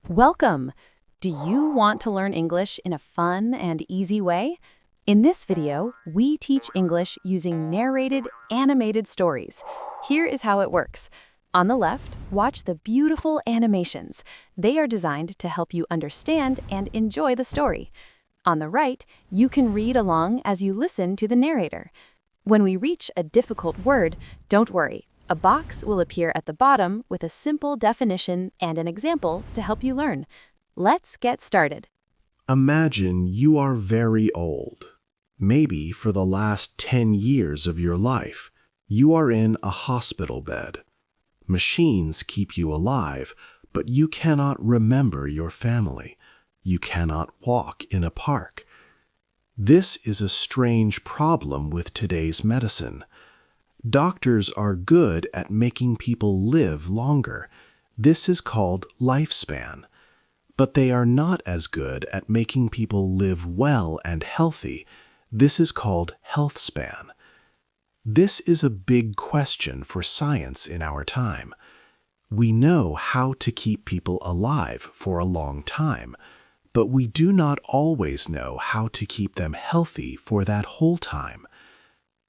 Welcome! Do you want to learn English in a fun and easy way? In this video, we teach English using narrated, animated stories. Here is how it works. On the left, watch the beautiful animations. They are designed to help you understand and enjoy the story. On the right, you can read along as you listen to the narrator. When we reach a difficult word, don't worry. A box will appear at the bottom with a simple definition and an example to help you learn. Let's get started. Imagine you are very old. Maybe for the last 10 years of your life, you are in a hospital bed. Machines keep you alive, but you cannot remember your family. You cannot walk in a park. This is a strange problem with today's medicine. Doctors are good at making people live longer. This is called lifespan. But they are not as good at making people live well and healthy. This is called health span. This is a big question for science in our time. We know how to keep people alive for a long time, but we do not always know how to keep them healthy for that whole time.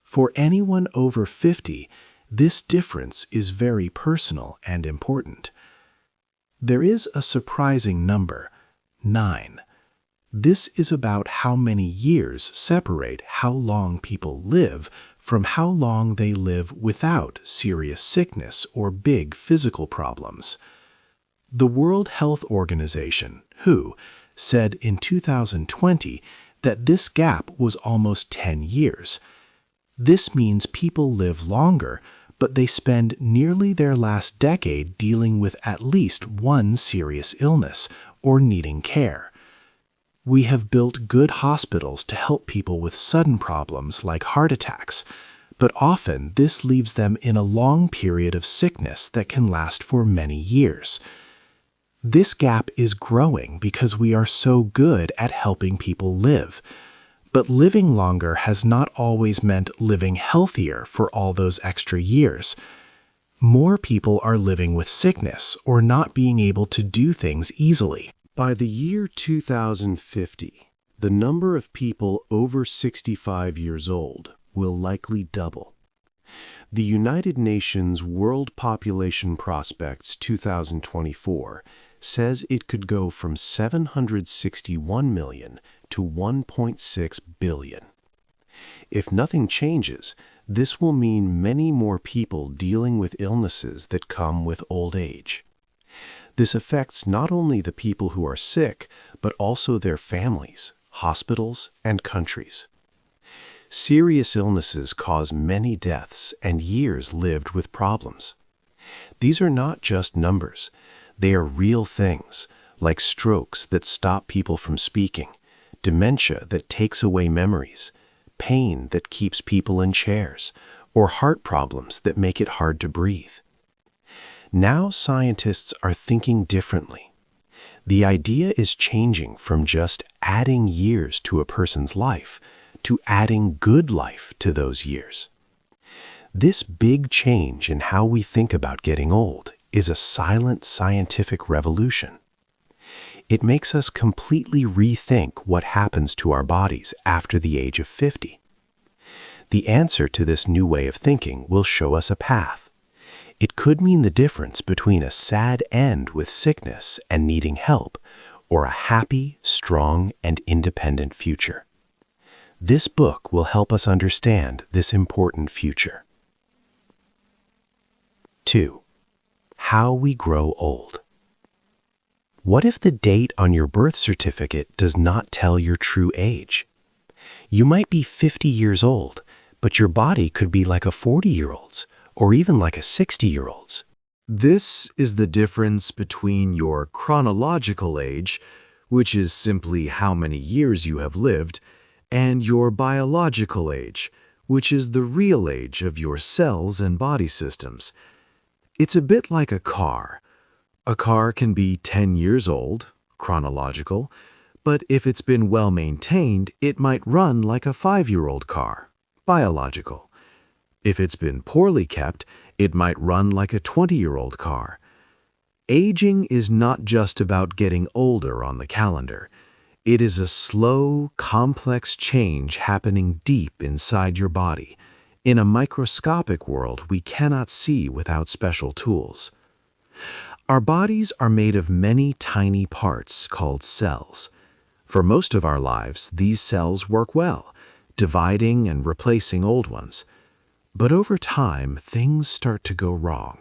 For anyone over 50, this difference is very personal and important. There is a surprising number, 9. This is about how many years separate how long people live from how long they live without serious sickness or big physical problems. The World Health Organization, WHO, said in 2020 that this gap was almost 10 years. This means people live longer, but they spend nearly their last decade dealing with at least one serious illness or needing care. We have built good hospitals to help people with sudden problems like heart attacks, but often this leaves them in a long period of sickness that can last for many years. This gap is growing because we are so good at helping people live. But living longer has not always meant living healthier for all those extra years. More people are living with sickness or not being able to do things easily. By the year 2050, the number of people over 65 years old will likely double. The United Nations World Population Prospects 2024 says it could go from 761 million to 1.6 billion. If nothing changes, this will mean many more people dealing with illnesses that come with old age. This affects not only the people who are sick, but also their families, hospitals, and countries. Serious illnesses cause many deaths and years lived with problems. These are not just numbers. They are real things, like strokes that stop people from speaking, dementia that takes away memories, pain that keeps people in chairs, or heart problems that make it hard to breathe. Now scientists are thinking differently. The idea is changing from just adding years to a person's life to adding good life to those years. This big change in how we think about getting old is a silent scientific revolution. It makes us completely rethink what happens to our bodies after the age of 50. The answer to this new way of thinking will show us a path. It could mean the difference between a sad end with sickness and needing help, or a happy, strong, and independent future. This book will help us understand this important future. 2. How we grow old. What if the date on your birth certificate does not tell your true age? You might be 50 years old, but your body could be like a 40-year-old's, or even like a 60-year-old's. This is the difference between your chronological age, which is simply how many years you have lived, and your biological age, which is the real age of your cells and body systems. It's a bit like a car. A car can be 10 years old, chronological, but if it's been well maintained, it might run like a 5-year-old car, biological. If it's been poorly kept, it might run like a 20-year-old car. Aging is not just about getting older on the calendar. It is a slow, complex change happening deep inside your body, in a microscopic world we cannot see without special tools. Our bodies are made of many tiny parts called cells. For most of our lives, these cells work well, dividing and replacing old ones. But over time, things start to go wrong.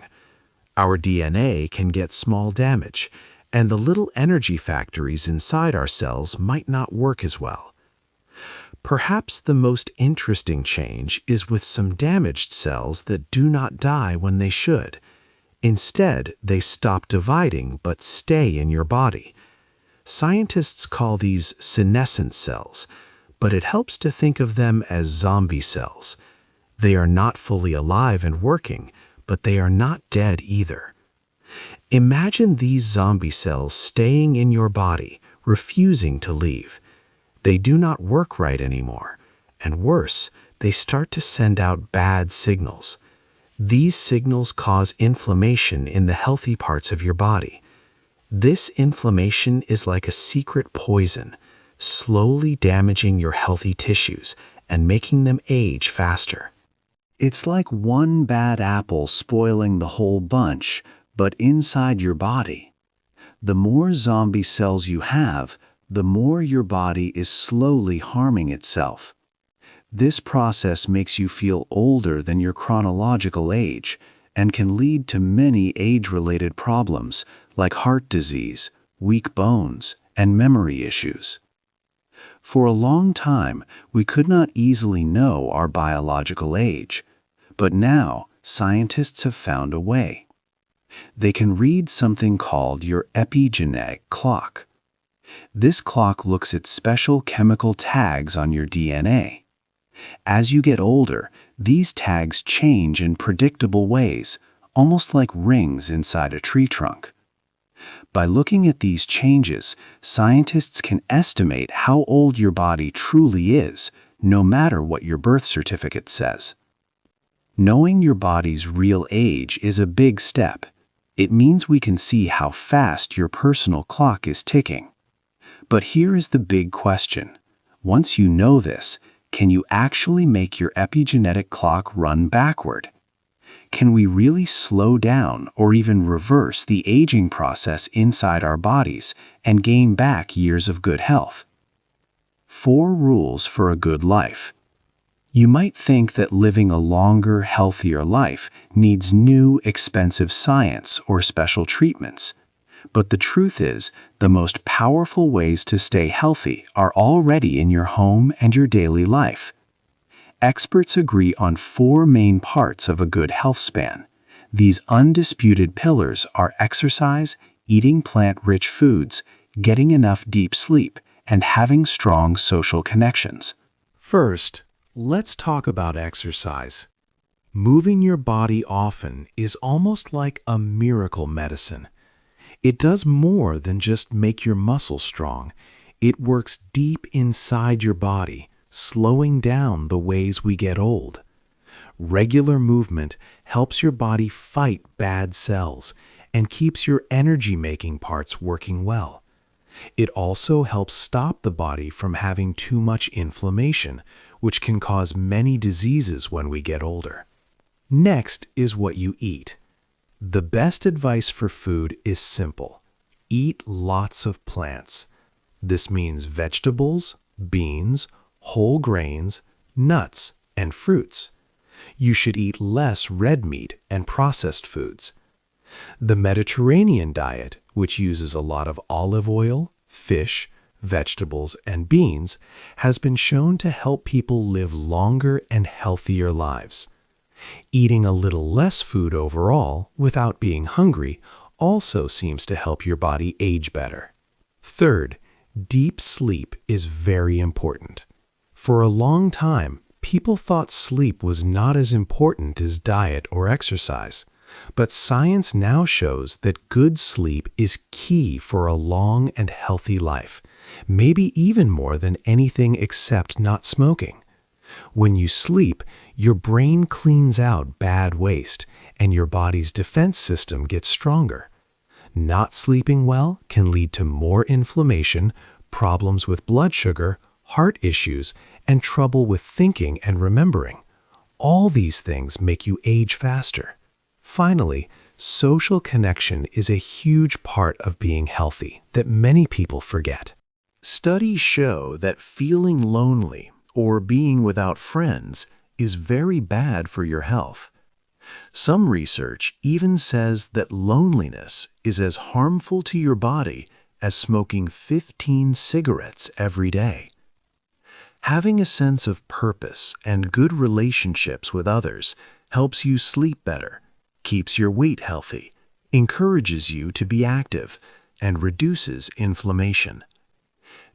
Our DNA can get small damage, and the little energy factories inside our cells might not work as well. Perhaps the most interesting change is with some damaged cells that do not die when they should. Instead, they stop dividing but stay in your body. Scientists call these senescent cells, but it helps to think of them as zombie cells. They are not fully alive and working, but they are not dead either. Imagine these zombie cells staying in your body, refusing to leave. They do not work right anymore, and worse, they start to send out bad signals. These signals cause inflammation in the healthy parts of your body. This inflammation is like a secret poison, slowly damaging your healthy tissues and making them age faster. It's like one bad apple spoiling the whole bunch, but inside your body. The more zombie cells you have, the more your body is slowly harming itself. This process makes you feel older than your chronological age and can lead to many age-related problems like heart disease, weak bones, and memory issues. For a long time, we could not easily know our biological age, but now scientists have found a way. They can read something called your epigenetic clock. This clock looks at special chemical tags on your DNA. As you get older, these tags change in predictable ways, almost like rings inside a tree trunk. By looking at these changes, scientists can estimate how old your body truly is, no matter what your birth certificate says. Knowing your body's real age is a big step. It means we can see how fast your personal clock is ticking. But here is the big question. Once you know this, can you actually make your epigenetic clock run backward? Can we really slow down or even reverse the aging process inside our bodies and gain back years of good health? 4 rules for a good life. You might think that living a longer, healthier life needs new, expensive science or special treatments. But the truth is, the most powerful ways to stay healthy are already in your home and your daily life. Experts agree on 4 main parts of a good health span. These undisputed pillars are exercise, eating plant-rich foods, getting enough deep sleep, and having strong social connections. First, let's talk about exercise. Moving your body often is almost like a miracle medicine. It does more than just make your muscles strong. It works deep inside your body, slowing down the ways we get old. Regular movement helps your body fight bad cells and keeps your energy-making parts working well. It also helps stop the body from having too much inflammation, which can cause many diseases when we get older. Next is what you eat. The best advice for food is simple. Eat lots of plants. This means vegetables, beans, whole grains, nuts, and fruits. You should eat less red meat and processed foods. The Mediterranean diet, which uses a lot of olive oil, fish, vegetables, and beans, has been shown to help people live longer and healthier lives. Eating a little less food overall, without being hungry, also seems to help your body age better. Third, deep sleep is very important. For a long time, people thought sleep was not as important as diet or exercise. But science now shows that good sleep is key for a long and healthy life, maybe even more than anything except not smoking. When you sleep, your brain cleans out bad waste, and your body's defense system gets stronger. Not sleeping well can lead to more inflammation, problems with blood sugar, heart issues, and trouble with thinking and remembering. All these things make you age faster. Finally, social connection is a huge part of being healthy that many people forget. Studies show that feeling lonely or being without friends is very bad for your health. Some research even says that loneliness is as harmful to your body as smoking 15 cigarettes every day. Having a sense of purpose and good relationships with others helps you sleep better, keeps your weight healthy, encourages you to be active, and reduces inflammation.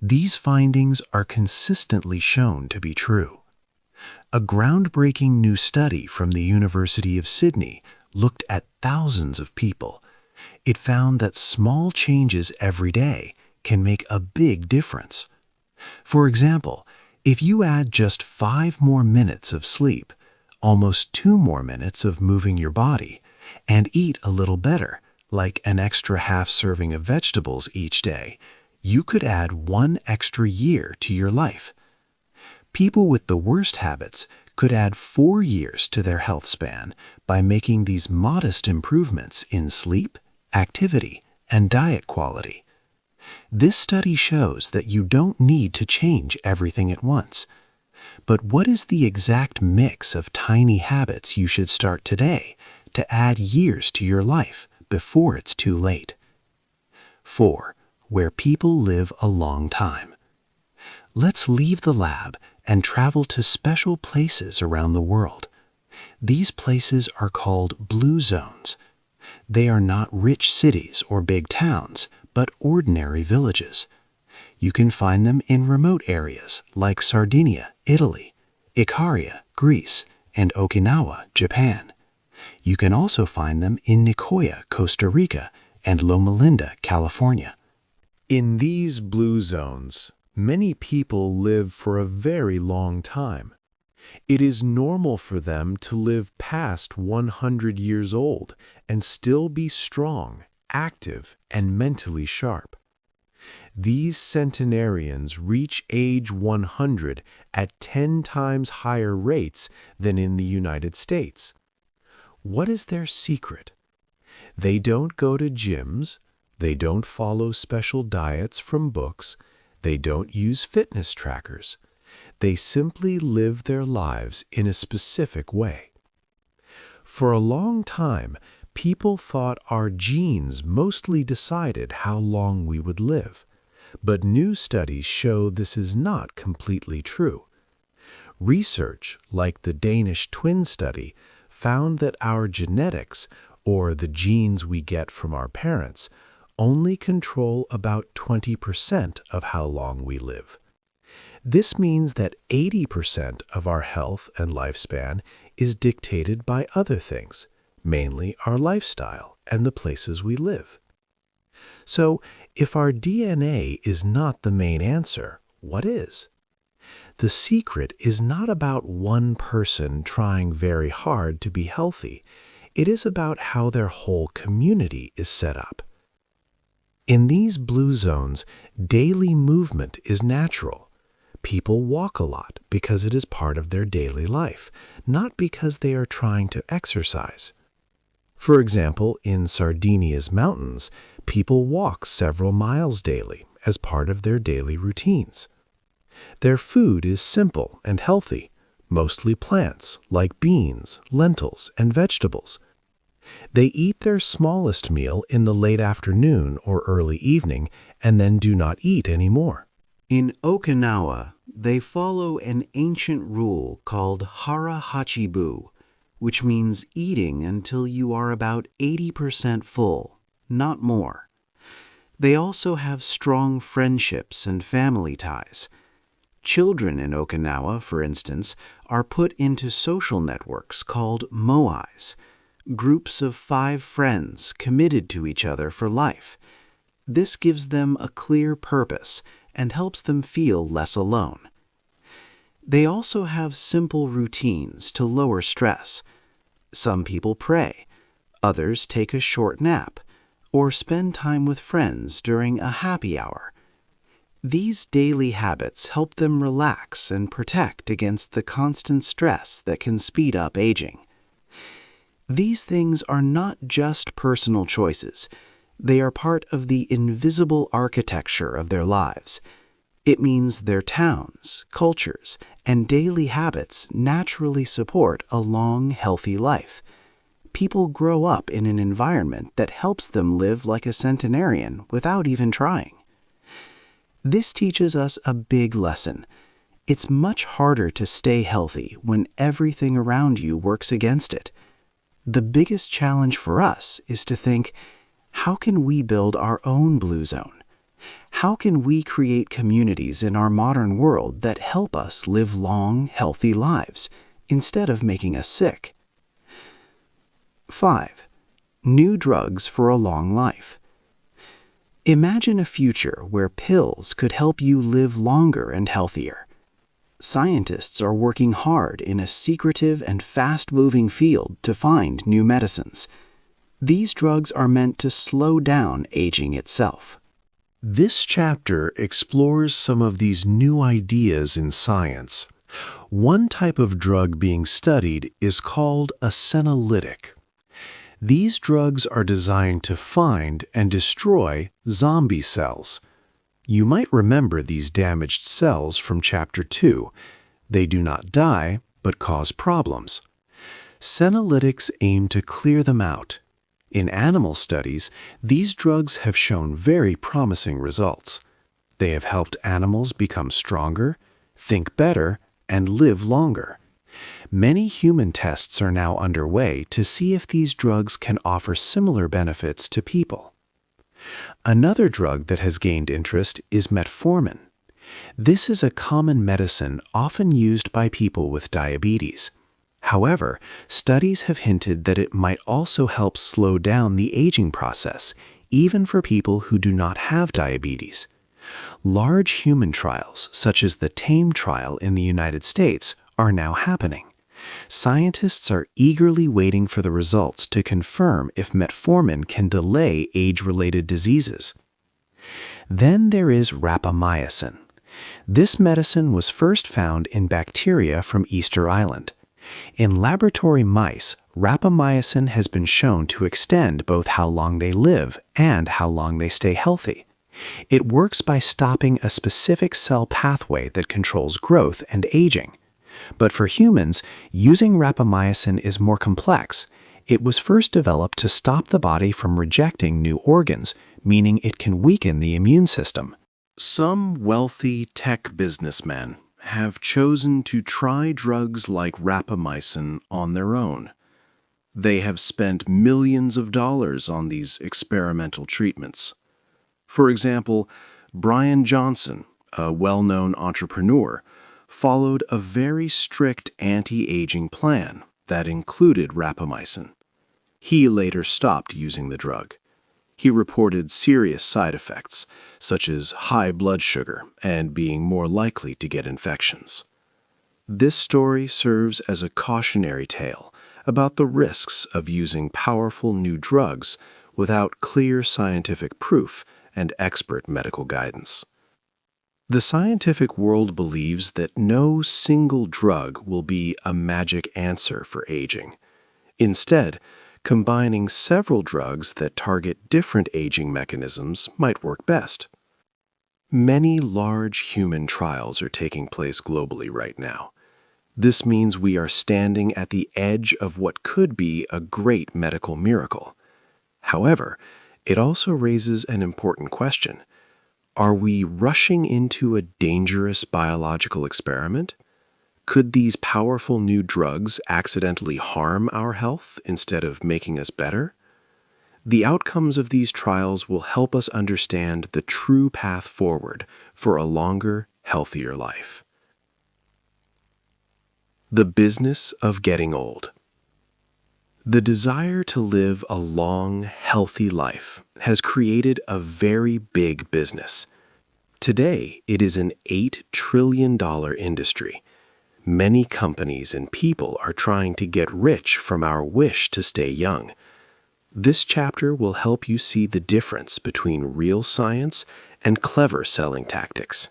These findings are consistently shown to be true. A groundbreaking new study from the University of Sydney looked at thousands of people. It found that small changes every day can make a big difference. For example, if you add just 5 more minutes of sleep, almost 2 more minutes of moving your body, and eat a little better, like an extra half serving of vegetables each day, you could add 1 extra year to your life. People with the worst habits could add 4 years to their health span by making these modest improvements in sleep, activity, and diet quality. This study shows that you don't need to change everything at once. But what is the exact mix of tiny habits you should start today to add years to your life before it's too late? 4. Where people live a long time. Let's leave the lab and travel to special places around the world. These places are called blue zones. They are not rich cities or big towns, but ordinary villages. You can find them in remote areas like Sardinia, Italy, Ikaria, Greece, and Okinawa, Japan. You can also find them in Nicoya, Costa Rica, and Loma Linda, California. In these blue zones, many people live for a very long time. It is normal for them to live past 100 years old and still be strong, active, and mentally sharp. These centenarians reach age 100 at 10 times higher rates than in the United States. What is their secret? They don't go to gyms, they don't follow special diets from books, they don't use fitness trackers. They simply live their lives in a specific way. For a long time, people thought our genes mostly decided how long we would live, but new studies show this is not completely true. Research, like the Danish twin study, found that our genetics, or the genes we get from our parents, only control about 20% of how long we live. This means that 80% of our health and lifespan is dictated by other things, mainly our lifestyle and the places we live. So, if our DNA is not the main answer, what is? The secret is not about one person trying very hard to be healthy. It is about how their whole community is set up. In these blue zones, daily movement is natural. People walk a lot because it is part of their daily life, not because they are trying to exercise. For example, in Sardinia's mountains, people walk several miles daily as part of their daily routines. Their food is simple and healthy, mostly plants like beans, lentils, and vegetables. They eat their smallest meal in the late afternoon or early evening and then do not eat anymore. In Okinawa, they follow an ancient rule called hara hachibu, which means eating until you are about 80% full, not more. They also have strong friendships and family ties. Children in Okinawa, for instance, are put into social networks called moais, groups of 5 friends committed to each other for life. This gives them a clear purpose and helps them feel less alone. They also have simple routines to lower stress. Some people pray, others take a short nap, or spend time with friends during a happy hour. These daily habits help them relax and protect against the constant stress that can speed up aging. These things are not just personal choices. They are part of the invisible architecture of their lives. It means their towns, cultures, and daily habits naturally support a long, healthy life. People grow up in an environment that helps them live like a centenarian without even trying. This teaches us a big lesson. It's much harder to stay healthy when everything around you works against it. The biggest challenge for us is to think, how can we build our own blue zone? How can we create communities in our modern world that help us live long, healthy lives, instead of making us sick? 5. New drugs for a long life. Imagine a future where pills could help you live longer and healthier. Scientists are working hard in a secretive and fast-moving field to find new medicines. These drugs are meant to slow down aging itself. This chapter explores some of these new ideas in science. One type of drug being studied is called a senolytic. These drugs are designed to find and destroy zombie cells. You might remember these damaged cells from Chapter 2. They do not die, but cause problems. Senolytics aim to clear them out. In animal studies, these drugs have shown very promising results. They have helped animals become stronger, think better, and live longer. Many human tests are now underway to see if these drugs can offer similar benefits to people. Another drug that has gained interest is metformin. This is a common medicine often used by people with diabetes. However, studies have hinted that it might also help slow down the aging process, even for people who do not have diabetes. Large human trials, such as the TAME trial in the United States, are now happening. Scientists are eagerly waiting for the results to confirm if metformin can delay age-related diseases. Then there is rapamycin. This medicine was first found in bacteria from Easter Island. In laboratory mice, rapamycin has been shown to extend both how long they live and how long they stay healthy. It works by stopping a specific cell pathway that controls growth and aging. But for humans, using rapamycin is more complex. It was first developed to stop the body from rejecting new organs, meaning it can weaken the immune system. Some wealthy tech businessmen have chosen to try drugs like rapamycin on their own. They have spent millions of dollars on these experimental treatments. For example, Brian Johnson, a well-known entrepreneur, followed a very strict anti-aging plan that included rapamycin. He later stopped using the drug. He reported serious side effects, such as high blood sugar and being more likely to get infections. This story serves as a cautionary tale about the risks of using powerful new drugs without clear scientific proof and expert medical guidance. The scientific world believes that no single drug will be a magic answer for aging. Instead, combining several drugs that target different aging mechanisms might work best. Many large human trials are taking place globally right now. This means we are standing at the edge of what could be a great medical miracle. However, it also raises an important question. Are we rushing into a dangerous biological experiment? Could these powerful new drugs accidentally harm our health instead of making us better? The outcomes of these trials will help us understand the true path forward for a longer, healthier life. The business of getting old. The desire to live a long, healthy life has created a very big business. Today, it is an $8 trillion industry. Many companies and people are trying to get rich from our wish to stay young. This chapter will help you see the difference between real science and clever selling tactics.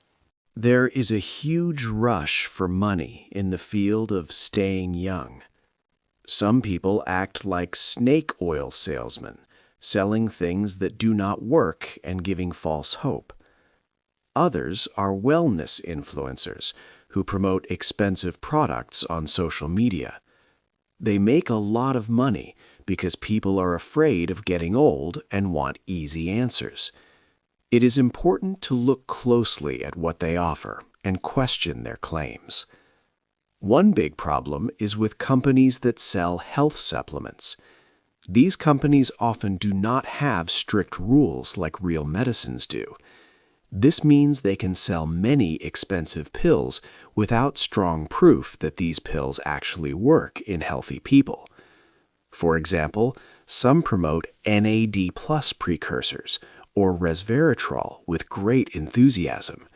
There is a huge rush for money in the field of staying young. Some people act like snake oil salesmen, selling things that do not work and giving false hope. Others are wellness influencers who promote expensive products on social media. They make a lot of money because people are afraid of getting old and want easy answers. It is important to look closely at what they offer and question their claims. One big problem is with companies that sell health supplements. These companies often do not have strict rules like real medicines do. This means they can sell many expensive pills without strong proof that these pills actually work in healthy people. For example, some promote NAD+ precursors or resveratrol with great enthusiasm.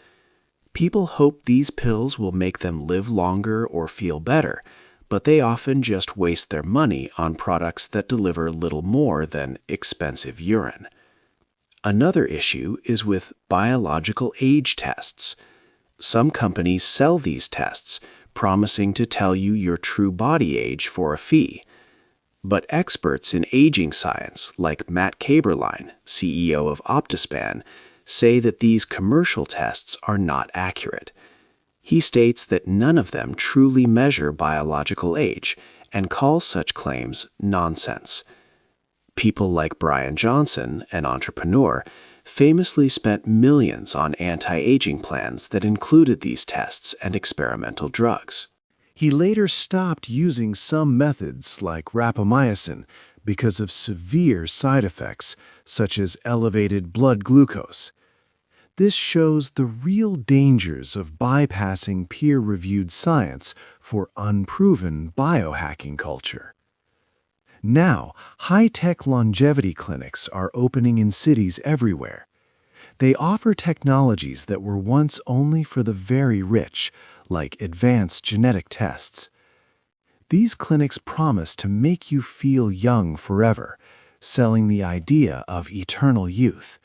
People hope these pills will make them live longer or feel better, but they often just waste their money on products that deliver little more than expensive urine. Another issue is with biological age tests. Some companies sell these tests, promising to tell you your true body age for a fee. But experts in aging science, like Matt Kaberlein, CEO of Optispan, say that these commercial tests are not accurate. He states that none of them truly measure biological age and calls such claims nonsense. People like Brian Johnson, an entrepreneur, famously spent millions on anti-aging plans that included these tests and experimental drugs. He later stopped using some methods like rapamycin because of severe side effects, such as elevated blood glucose. This shows the real dangers of bypassing peer-reviewed science for unproven biohacking culture. Now, high-tech longevity clinics are opening in cities everywhere. They offer technologies that were once only for the very rich, like advanced genetic tests. These clinics promise to make you feel young forever, selling the idea of eternal youth.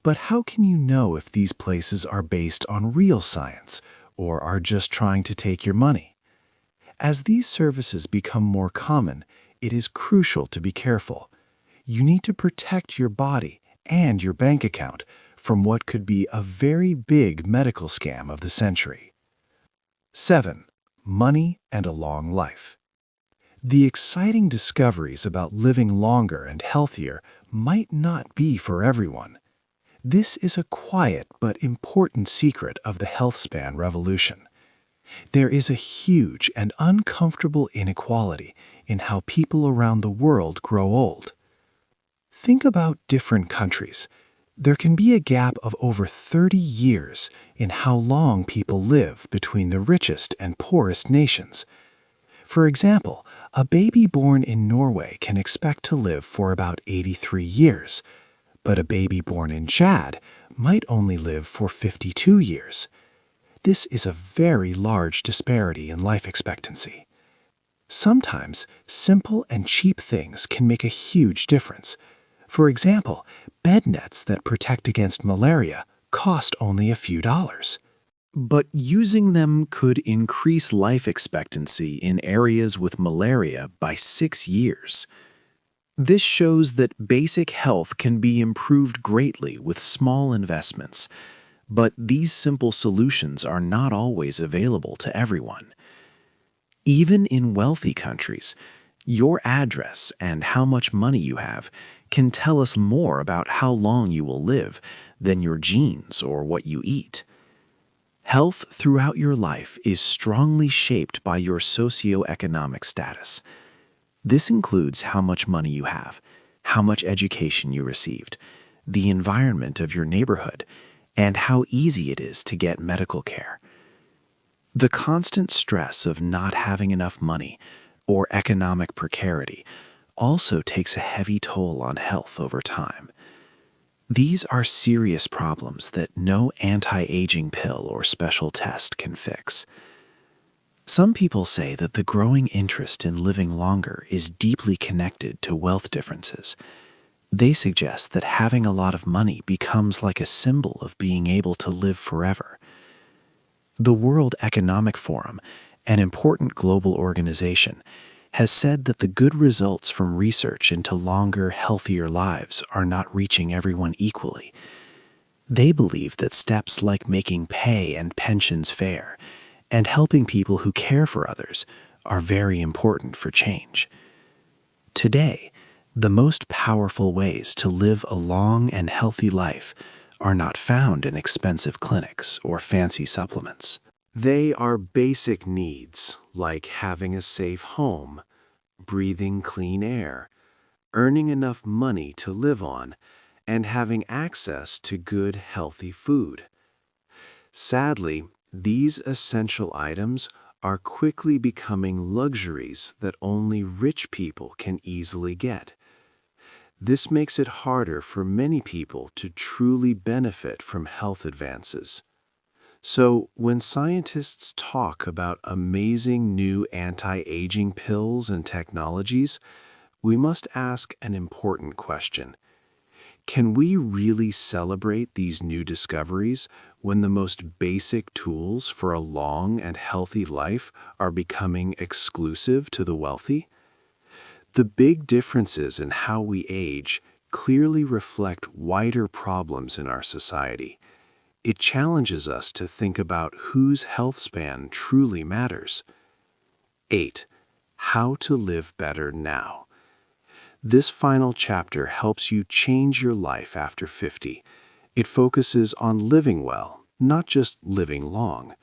But how can you know if these places are based on real science or are just trying to take your money? As these services become more common, it is crucial to be careful. You need to protect your body and your bank account from what could be a very big medical scam of the century. 7. Money and a long life. The exciting discoveries about living longer and healthier might not be for everyone. This is a quiet but important secret of the health span revolution. There is a huge and uncomfortable inequality in how people around the world grow old. Think about different countries. There can be a gap of over 30 years in how long people live between the richest and poorest nations. For example, a baby born in Norway can expect to live for about 83 years, but a baby born in Chad might only live for 52 years. This is a very large disparity in life expectancy. Sometimes, simple and cheap things can make a huge difference. For example, bed nets that protect against malaria cost only a few dollars. But using them could increase life expectancy in areas with malaria by 6 years. This shows that basic health can be improved greatly with small investments, but these simple solutions are not always available to everyone. Even in wealthy countries, your address and how much money you have can tell us more about how long you will live than your genes or what you eat. Health throughout your life is strongly shaped by your socioeconomic status. This includes how much money you have, how much education you received, the environment of your neighborhood, and how easy it is to get medical care. The constant stress of not having enough money or economic precarity also takes a heavy toll on health over time. These are serious problems that no anti-aging pill or special test can fix. Some people say that the growing interest in living longer is deeply connected to wealth differences. They suggest that having a lot of money becomes like a symbol of being able to live forever. The World Economic Forum, an important global organization, has said that the good results from research into longer, healthier lives are not reaching everyone equally. They believe that steps like making pay and pensions fair and helping people who care for others are very important for change. Today, the most powerful ways to live a long and healthy life are not found in expensive clinics or fancy supplements. They are basic needs like having a safe home, breathing clean air, earning enough money to live on, and having access to good, healthy food. Sadly, these essential items are quickly becoming luxuries that only rich people can easily get. This makes it harder for many people to truly benefit from health advances. So, when scientists talk about amazing new anti-aging pills and technologies, we must ask an important question. Can we really celebrate these new discoveries when the most basic tools for a long and healthy life are becoming exclusive to the wealthy? The big differences in how we age clearly reflect wider problems in our society. It challenges us to think about whose health span truly matters. 8. How to live better now. This final chapter helps you change your life after 50. It focuses on living well, not just living long.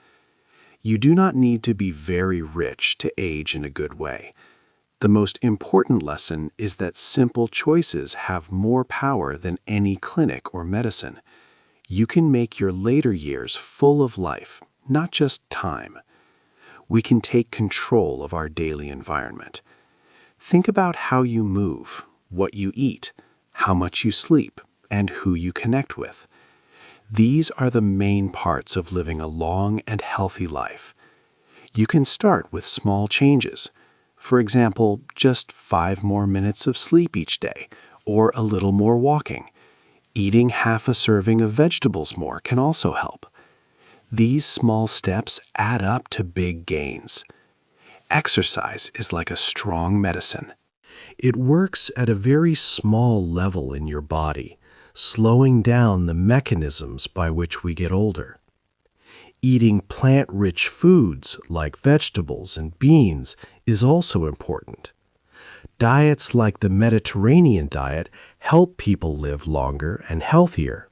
You do not need to be very rich to age in a good way. The most important lesson is that simple choices have more power than any clinic or medicine. You can make your later years full of life, not just time. We can take control of our daily environment. Think about how you move, what you eat, how much you sleep, and who you connect with. These are the main parts of living a long and healthy life. You can start with small changes. For example, just 5 more minutes of sleep each day, or a little more walking. Eating half a serving of vegetables more can also help. These small steps add up to big gains. Exercise is like a strong medicine. It works at a very small level in your body, slowing down the mechanisms by which we get older. Eating plant-rich foods like vegetables and beans is also important. Diets like the Mediterranean diet help people live longer and healthier.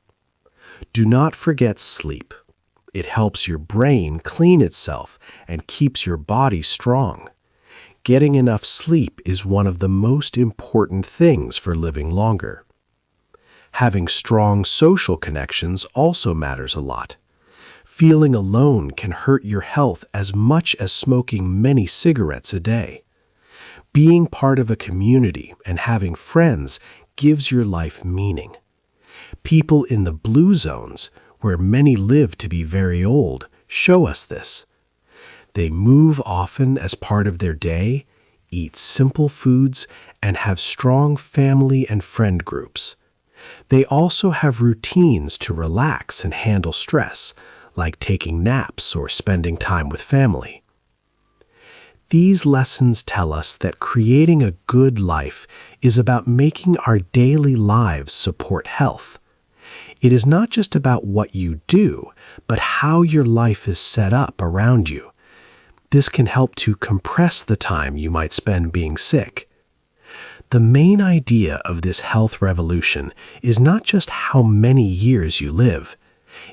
Do not forget sleep. It helps your brain clean itself and keeps your body strong. Getting enough sleep is one of the most important things for living longer. Having strong social connections also matters a lot. Feeling alone can hurt your health as much as smoking many cigarettes a day. Being part of a community and having friends gives your life meaning. People in the blue zones, where many live to be very old, show us this. They move often as part of their day, eat simple foods, and have strong family and friend groups. They also have routines to relax and handle stress, like taking naps or spending time with family. These lessons tell us that creating a good life is about making our daily lives support health. It is not just about what you do, but how your life is set up around you. This can help to compress the time you might spend being sick. The main idea of this health revolution is not just how many years you live.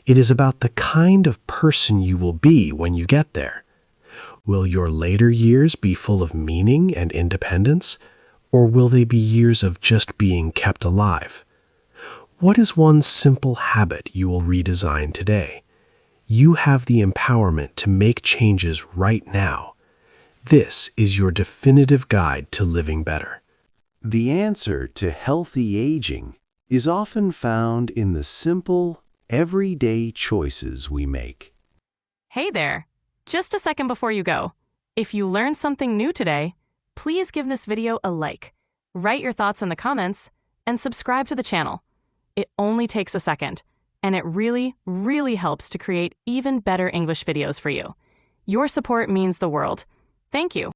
It is about the kind of person you will be when you get there. Will your later years be full of meaning and independence, or will they be years of just being kept alive? What is one simple habit you will redesign today? You have the empowerment to make changes right now. This is your definitive guide to living better. The answer to healthy aging is often found in the simple, everyday choices we make. Hey there! Just a second before you go. If you learned something new today, please give this video a like, write your thoughts in the comments, and subscribe to the channel. It only takes a second, and it really, really helps to create even better English videos for you. Your support means the world. Thank you.